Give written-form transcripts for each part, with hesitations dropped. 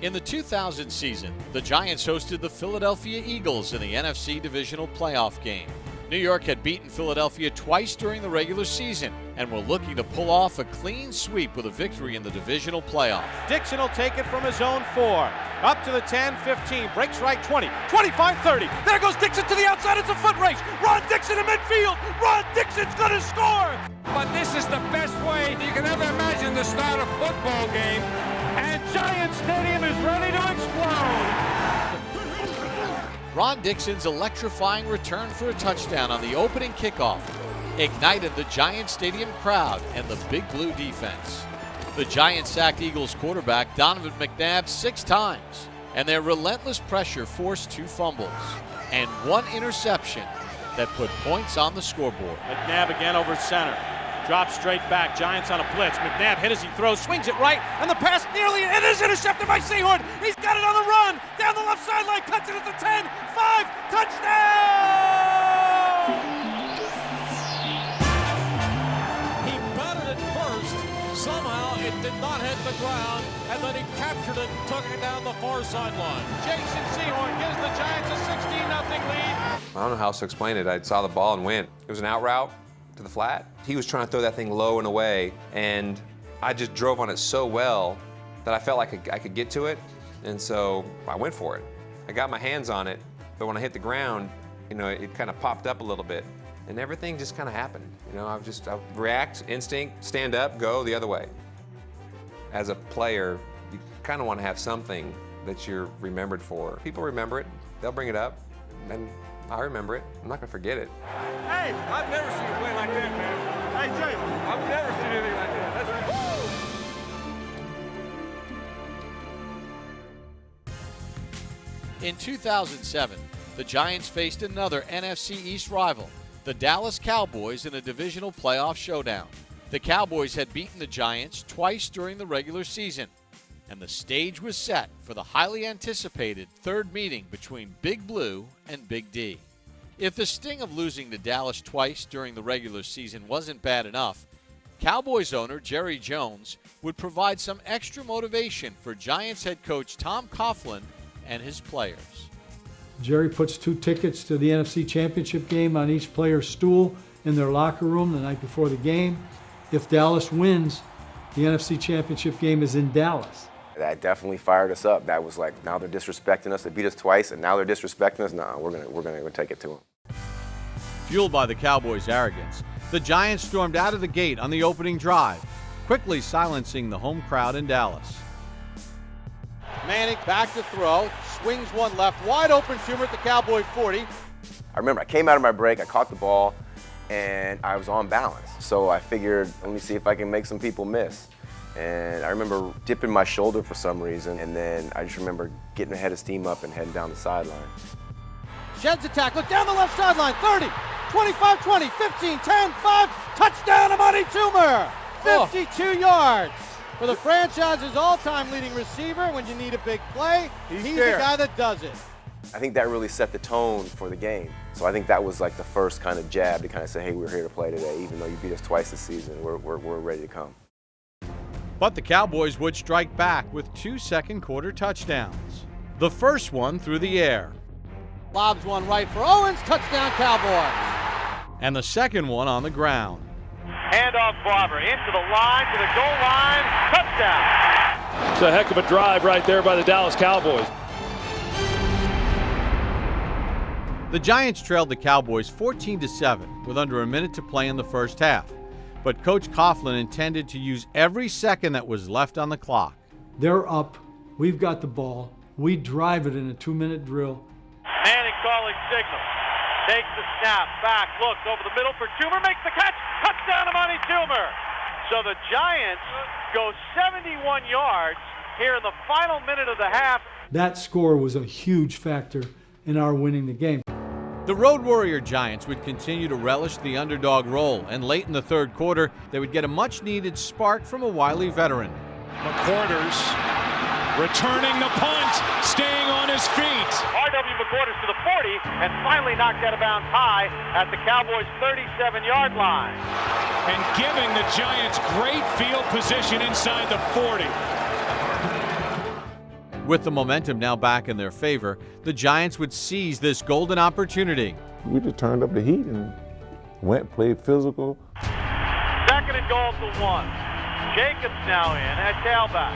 In the 2000 season, the Giants hosted the Philadelphia Eagles in the NFC Divisional playoff game. New York had beaten Philadelphia twice during the regular season and were looking to pull off a clean sweep with a victory in the divisional playoff. Dixon will take it from his own 4. Up to the 10, 15, breaks right 20, 25, 30. There goes Dixon to the outside. It's a foot race. Ron Dixon in midfield. Ron Dixon's going to score. But this is the best way you can ever imagine to start a football game. And Giant Stadium is ready to explode. Ron Dixon's electrifying return for a touchdown on the opening kickoff ignited the Giant Stadium crowd and the Big Blue defense. The Giants sacked Eagles quarterback Donovan McNabb 6 times, and their relentless pressure forced 2 fumbles and 1 interception that put points on the scoreboard. McNabb again over center. Drops straight back. Giants on a blitz. McNabb hit as he throws, swings it right, and the pass it is intercepted by Sehorn. He's got it on the run. Down the left sideline, cuts it at the 10, 5, touchdown! He batted it first. Somehow it did not hit the ground, and then he captured it and took it down the far sideline. Jason Sehorn gives the Giants a 16-0 lead. I don't know how else to explain it. I saw the ball and went. It was an out route to the flat. He was trying to throw that thing low and away, and I just drove on it so well that I felt like I could get to it, and so I went for it. I got my hands on it, but when I hit the ground, it kind of popped up a little bit, and everything just kind of happened. I react, instinct, stand up, go the other way. As a player, you kind of want to have something that you're remembered for. People remember it, they'll bring it up, and I remember it. I'm not going to forget it. Hey, I've never seen you play like that, man. Hey, Jay, I've never seen anything like that. That's In 2007, the Giants faced another NFC East rival, the Dallas Cowboys, in a divisional playoff showdown. The Cowboys had beaten the Giants twice during the regular season, and the stage was set for the highly anticipated third meeting between Big Blue and Big D. If the sting of losing to Dallas twice during the regular season wasn't bad enough, Cowboys owner Jerry Jones would provide some extra motivation for Giants head coach Tom Coughlin and his players. Jerry puts 2 tickets to the NFC Championship game on each player's stool in their locker room the night before the game. If Dallas wins, the NFC Championship game is in Dallas. That definitely fired us up. That was like, now they're disrespecting us. They beat us twice, and now they're disrespecting us. No, we're gonna take it to them. Fueled by the Cowboys' arrogance, the Giants stormed out of the gate on the opening drive, quickly silencing the home crowd in Dallas. Manning back to throw, swings one left, wide open Schumer at the Cowboy 40. I remember I came out of my break, I caught the ball, and I was on balance. So I figured, let me see if I can make some people miss. And I remember dipping my shoulder for some reason, and then I just remember getting ahead of steam up and heading down the sideline. Sheds attack, look down the left sideline, 30, 25, 20, 15, 10, 5, touchdown Amani Toomer! 52 yards for the franchise's all-time leading receiver. When you need a big play, he's the guy that does it. I think that really set the tone for the game. So I think that was like the first kind of jab to kind of say, hey, we're here to play today. Even though you beat us twice this season, we're ready to come. But the Cowboys would strike back with 2 second-quarter touchdowns. The first one through the air. Lobs one right for Owens, touchdown Cowboys. And the second one on the ground. Handoff Barber into the line, to the goal line, touchdown. It's a heck of a drive right there by the Dallas Cowboys. The Giants trailed the Cowboys 14-7 with under a minute to play in the first half. But Coach Coughlin intended to use every second that was left on the clock. They're up. We've got the ball. We drive it in a 2-minute drill. Manning calling signal. Takes the snap, back, looks over the middle for Toomer, makes the catch, touchdown Amani Toomer. So the Giants go 71 yards here in the final minute of the half. That score was a huge factor in our winning the game. The Road Warrior Giants would continue to relish the underdog role, and late in the third quarter, they would get a much-needed spark from a wily veteran. McQuarters returning the punt, staying on his feet. R.W. McQuarters to the 40, and finally knocked out of bounds high at the Cowboys' 37-yard line. And giving the Giants great field position inside the 40. With the momentum now back in their favor, the Giants would seize this golden opportunity. We just turned up the heat and went, played physical. 2nd and goal to 1. Jacobs now in at tailback.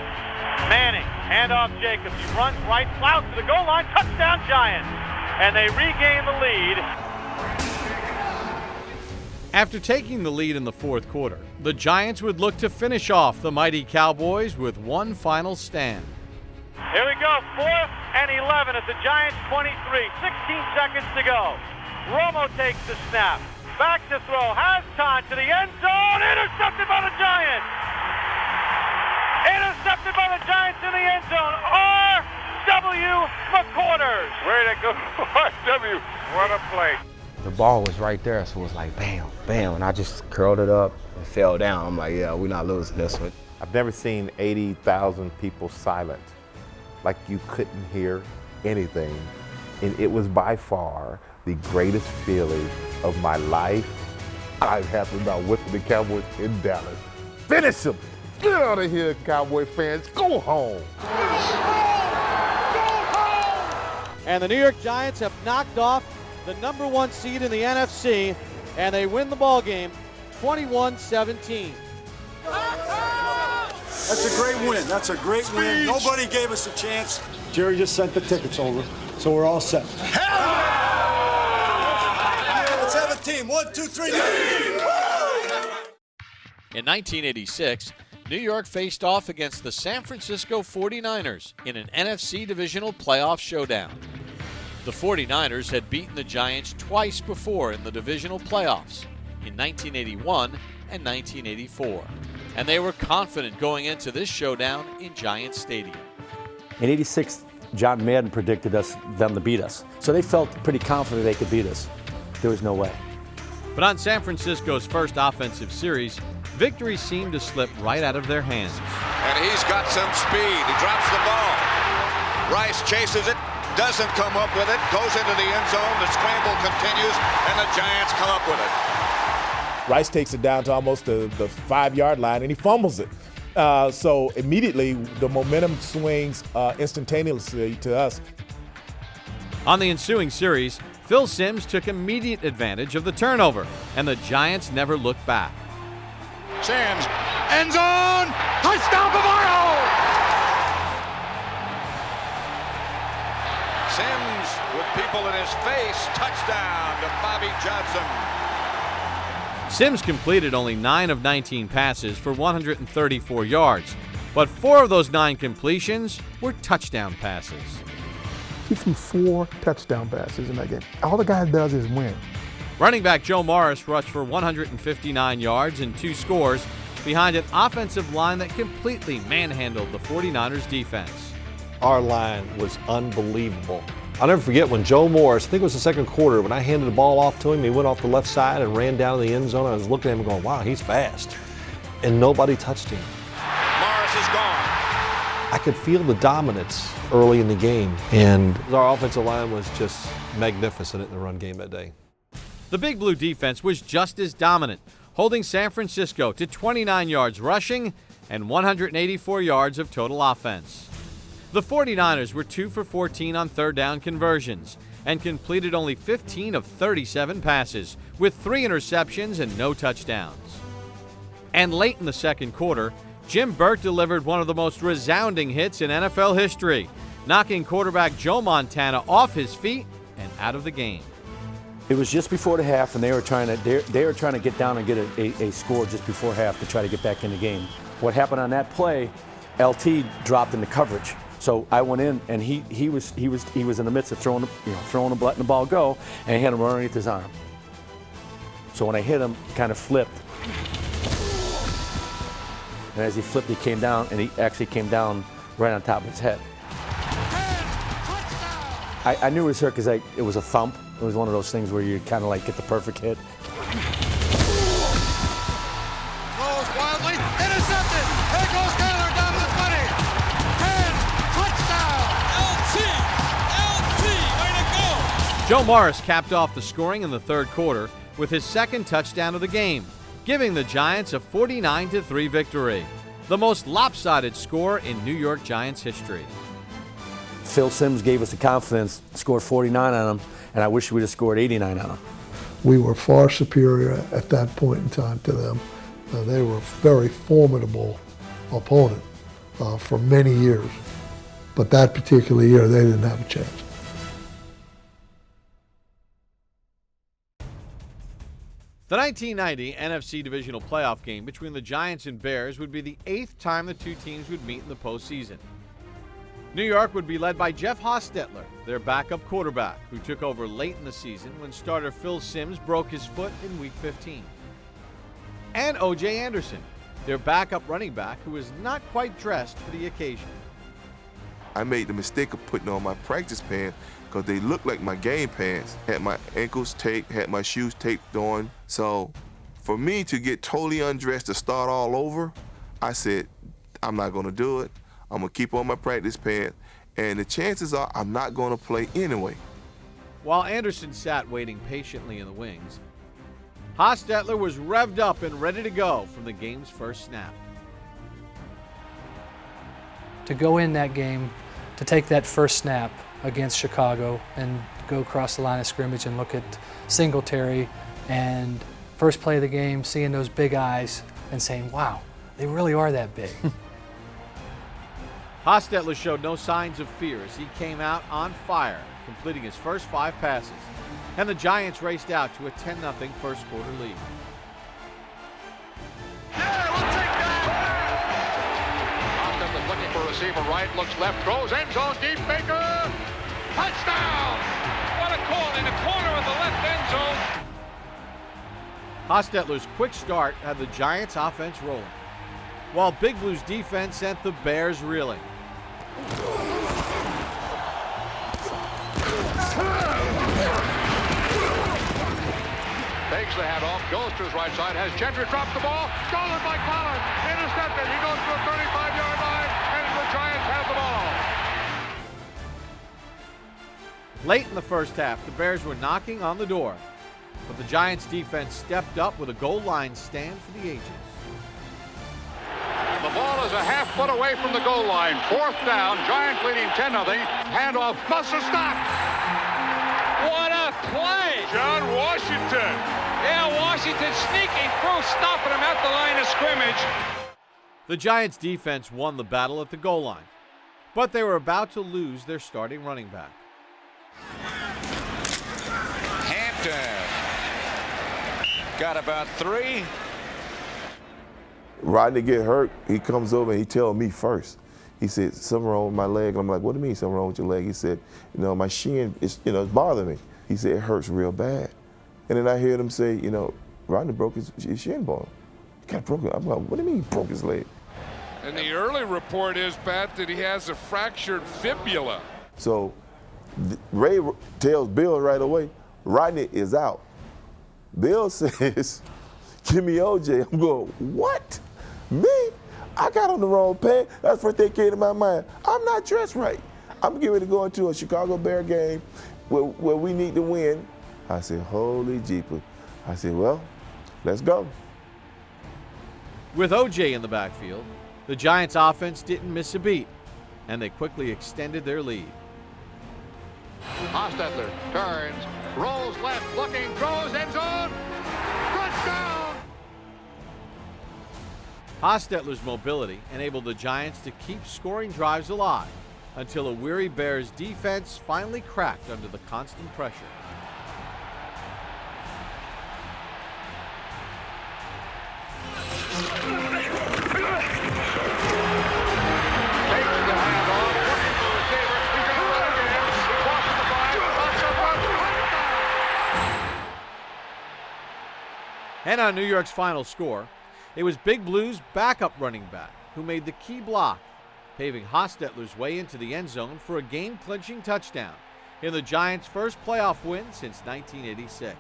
Manning, handoff Jacobs. He runs right, plows to the goal line. Touchdown Giants. And they regain the lead. After taking the lead in the 4th quarter, the Giants would look to finish off the mighty Cowboys with one final stand. Here we go, 4th and 11 at the Giants 23. 16 seconds to go. Romo takes the snap. Back to throw. Has time to the end zone. Intercepted by the Giants. Intercepted by the Giants in the end zone. R.W. McQuarters. Way to go, R.W. What a play. The ball was right there, so it was like bam, bam, and I just curled it up and fell down. I'm like, yeah, we're not losing this one. I've never seen 80,000 people silent, like you couldn't hear anything. And it was by far the greatest feeling of my life. I'm happy about whipping the Cowboys in Dallas. Finish them! Get out of here, Cowboy fans. Go home! And the New York Giants have knocked off the number 1 seed in the NFC, and they win the ball game 21-17. That's a great win. That's a great win. Nobody gave us a chance. Jerry just sent the tickets over, so we're all set. Let's have a team. 1, 2, 3. In 1986, New York faced off against the San Francisco 49ers in an NFC Divisional playoff showdown. The 49ers had beaten the Giants twice before in the divisional playoffs, in 1981 and 1984, and they were confident going into this showdown in Giants Stadium. In '86, John Madden predicted them to beat us, so they felt pretty confident they could beat us. There was no way. But on San Francisco's first offensive series, victory seemed to slip right out of their hands. And he's got some speed. He drops the ball. Rice chases it. Doesn't come up with it, goes into the end zone, the scramble continues, and the Giants come up with it. Rice takes it down to almost the 5-yard line, and he fumbles it. So immediately, the momentum swings instantaneously to us. On the ensuing series, Phil Simms took immediate advantage of the turnover, and the Giants never looked back. Simms, end zone, touchdown Bavaro! Simms with people in his face, touchdown to Bobby Johnson. Simms completed only 9 of 19 passes for 134 yards, but 4 of those 9 completions were touchdown passes. He threw 4 touchdown passes in that game. All the guy does is win. Running back Joe Morris rushed for 159 yards and 2 scores behind an offensive line that completely manhandled the 49ers defense. Our line was unbelievable. I'll never forget when Joe Morris, I think it was the 2nd quarter, when I handed the ball off to him, he went off the left side and ran down to the end zone. I was looking at him going, wow, he's fast. And nobody touched him. Morris is gone. I could feel the dominance early in the game, and our offensive line was just magnificent in the run game that day. The Big Blue defense was just as dominant, holding San Francisco to 29 yards rushing and 184 yards of total offense. The 49ers were 2 for 14 on 3rd down conversions and completed only 15 of 37 passes with 3 interceptions and no touchdowns. And late in the 2nd quarter, Jim Burt delivered one of the most resounding hits in NFL history, knocking quarterback Joe Montana off his feet and out of the game. It was just before the half, and they were trying to get down and get a score just before half to try to get back in the game. What happened on that play? LT dropped into coverage. So I went in, and he was in the midst of throwing, letting the ball go, and he had him right underneath his arm. So when I hit him, he kind of flipped, and as he flipped, he came down, and he actually came down right on top of his head. I knew it was hurt because it was a thump. It was one of those things where you kind of like get the perfect hit. Throws wildly, intercepted. There goes Taylor down to the 20. 10, touchdown. LT, way to go. Joe Morris capped off the scoring in the 3rd quarter with his 2nd touchdown of the game, giving the Giants a 49-3 victory, the most lopsided score in New York Giants history. Phil Simms gave us the confidence, scored 49 on them, and I wish we'd have scored 89 on them. We were far superior at that point in time to them. They were a very formidable opponent for many years. But that particular year, they didn't have a chance. The 1990 NFC Divisional Playoff game between the Giants and Bears would be the 8th time the two teams would meet in the postseason. New York would be led by Jeff Hostetler, their backup quarterback, who took over late in the season when starter Phil Simms broke his foot in Week 15. And O.J. Anderson, their backup running back, who was not quite dressed for the occasion. I made the mistake of putting on my practice pants because they looked like my game pants. Had my ankles taped, had my shoes taped on. So for me to get totally undressed to start all over, I said, I'm not gonna do it. I'm gonna keep on my practice pants, and the chances are I'm not gonna play anyway. While Anderson sat waiting patiently in the wings, Hostetler was revved up and ready to go from the game's first snap. To go in that game, to take that first snap against Chicago and go across the line of scrimmage and look at Singletary, and first play of the game, seeing those big eyes and saying, wow, they really are that big. Hostetler showed no signs of fear as he came out on fire, completing his first 5 passes, and the Giants raced out to a 10-0 first quarter lead. Hostetler looking for receiver right, looks left, throws end zone deep, Baker, touchdown! What a call in the corner of the left end zone. Hostetler's quick start had the Giants' offense rolling, while Big Blue's defense sent the Bears reeling. Takes the handoff, goes to his right side, has Gentry drop the ball, stolen by Collins, intercepted, he goes to a 35-yard line, and the Giants have the ball. Late in the first half, the Bears were knocking on the door, but the Giants' defense stepped up with a goal line stand for the ages. The ball is a half foot away from the goal line. 4th down, Giants leading 10-0. Handoff, Buster stop. What a play! John Washington. Yeah, Washington sneaking through, stopping him at the line of scrimmage. The Giants' defense won the battle at the goal line, but they were about to lose their starting running back. Hampton got about 3. Rodney get hurt, he comes over and he tells me first. He said, something wrong with my leg. I'm like, what do you mean something wrong with your leg? He said, my shin is, it's bothering me. He said, it hurts real bad. And then I heard him say, Rodney broke his shin bone. He got broken. I'm like, what do you mean he broke his leg? And the early report is, Pat, that he has a fractured fibula. So Ray tells Bill right away, Rodney is out. Bill says, give me OJ. I'm going, what? Me? I got on the wrong pants. That's the first thing that came to my mind. I'm not dressed right. I'm getting ready to go into a Chicago Bear game where we need to win. I said, holy jeepers. I said, well, let's go. With OJ in the backfield, the Giants' offense didn't miss a beat, and they quickly extended their lead. Hostetler turns, rolls left, looking, throws, end zone, touchdown! Hostetler's mobility enabled the Giants to keep scoring drives alive until a weary Bears defense finally cracked under the constant pressure. And on New York's final score, it was Big Blue's backup running back who made the key block, paving Hostetler's way into the end zone for a game-clinching touchdown in the Giants' first playoff win since 1986.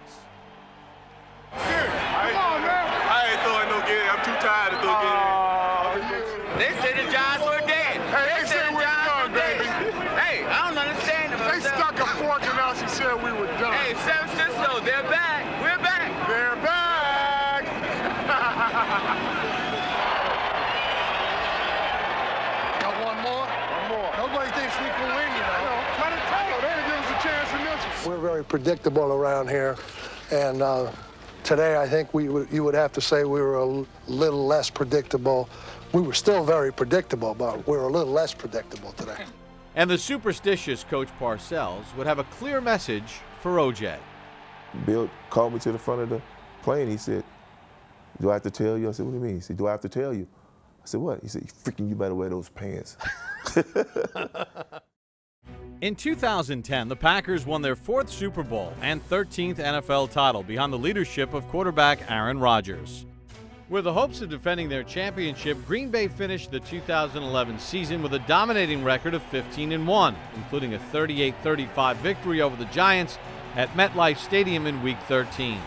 I ain't throwing no game. I'm too tired to throw game. They said the Giants were dead. Hey, they said we're done, baby. Hey, I don't understand them. They stuck a fork in us and said we were done. Hey, San Francisco, they're back. We're back. They're back. Got one more? One more. Nobody thinks thinks we can win, you know. Try to tell them. They didn't give us a chance initially. We're very predictable around here, and today I think you would have to say we were a little less predictable. We were still very predictable, but we were a little less predictable today. And the superstitious Coach Parcells would have a clear message for OJ. Bill called me to the front of the plane. He said, "Do I have to tell you?" I said, "What do you mean?" He said, "Do I have to tell you?" I said, "What?" He said, "Freaking, you better wear those pants." In 2010, the Packers won their 4th Super Bowl and 13th NFL title behind the leadership of quarterback Aaron Rodgers. With the hopes of defending their championship, Green Bay finished the 2011 season with a dominating record of 15-1, including a 38-35 victory over the Giants at MetLife Stadium in Week 13.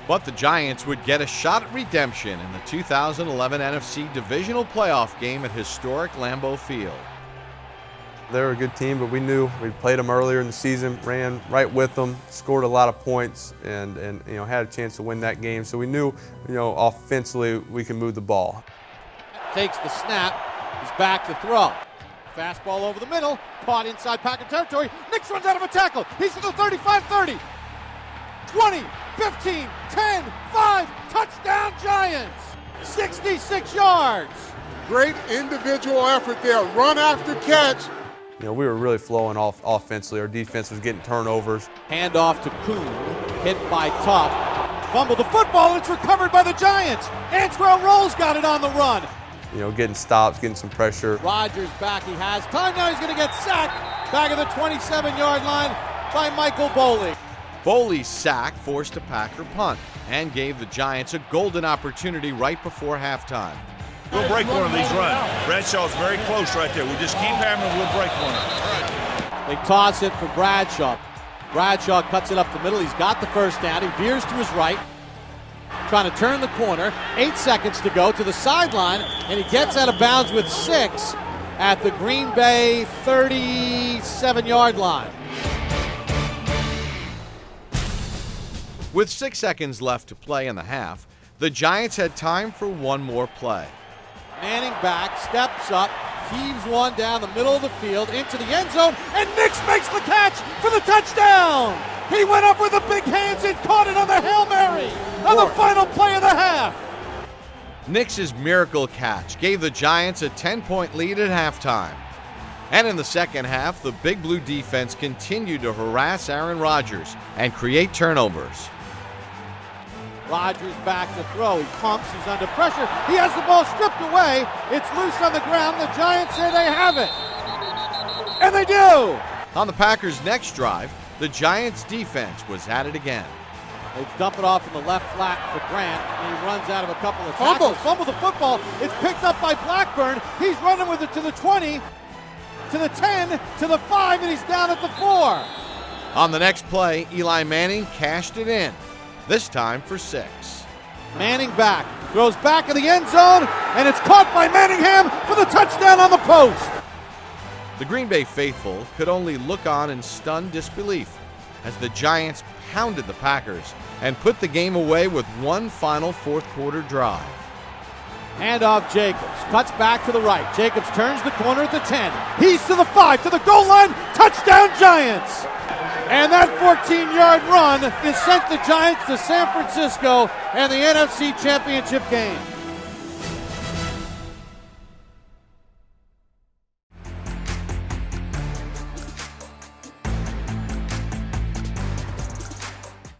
But the Giants would get a shot at redemption in the 2011 NFC Divisional playoff game at historic Lambeau Field. They were a good team, but we knew we'd played them earlier in the season, ran right with them, scored a lot of points, and had a chance to win that game. So we knew, offensively we can move the ball. Takes the snap. He's back to throw. Fastball over the middle. Caught inside Packer territory. Nix runs out of a tackle. He's to the 35-30. 20, 15, 10, 5. Touchdown Giants. 66 yards. Great individual effort there. Run after catch. We were really flowing off offensively. Our defense was getting turnovers. Hand off to Kuhn. Hit by Tuck. Fumbled the football, and it's recovered by the Giants. Antrell Rolls got it on the run. Getting stops, getting some pressure. Rodgers back. He has time. Now he's going to get sacked. Back of the 27-yard line by Michael Boley. Boley's sack forced a Packer punt and gave the Giants a golden opportunity right before halftime. We'll break one of these runs. Bradshaw's very close right there. We just keep hammering, we'll break one. They toss it for Bradshaw. Bradshaw cuts it up the middle. He's got the first down. He veers to his right. Trying to turn the corner. 8 seconds to go to the sideline, and he gets out of bounds with 6 at the Green Bay 37-yard line. With 6 seconds left to play in the half, the Giants had time for one more play. Manning back, steps up, heaves one down the middle of the field into the end zone, and Nix makes the catch for the touchdown! He went up with the big hands and caught it on the Hail Mary on the final play of the half! Nix's miracle catch gave the Giants a 10-point lead at halftime. And in the second half, the Big Blue defense continued to harass Aaron Rodgers and create turnovers. Rodgers back to throw. He pumps. He's under pressure. He has the ball stripped away. It's loose on the ground. The Giants say they have it. And they do. On the Packers' next drive, the Giants' defense was at it again. They dump it off in the left flat for Grant. And he runs out of a couple of tackles. Fumble the football. It's picked up by Blackburn. He's running with it to the 20, to the 10, to the 5, and he's down at the 4. On the next play, Eli Manning cashed it in. This time for 6. Manning back, throws back in the end zone, and it's caught by Manningham for the touchdown on the post. The Green Bay faithful could only look on in stunned disbelief as the Giants pounded the Packers and put the game away with one final fourth-quarter drive. Handoff Jacobs, cuts back to the right. Jacobs turns the corner at the 10. He's to the 5, to the goal line. Touchdown Giants! And that 14-yard run has sent the Giants to San Francisco and the NFC Championship game.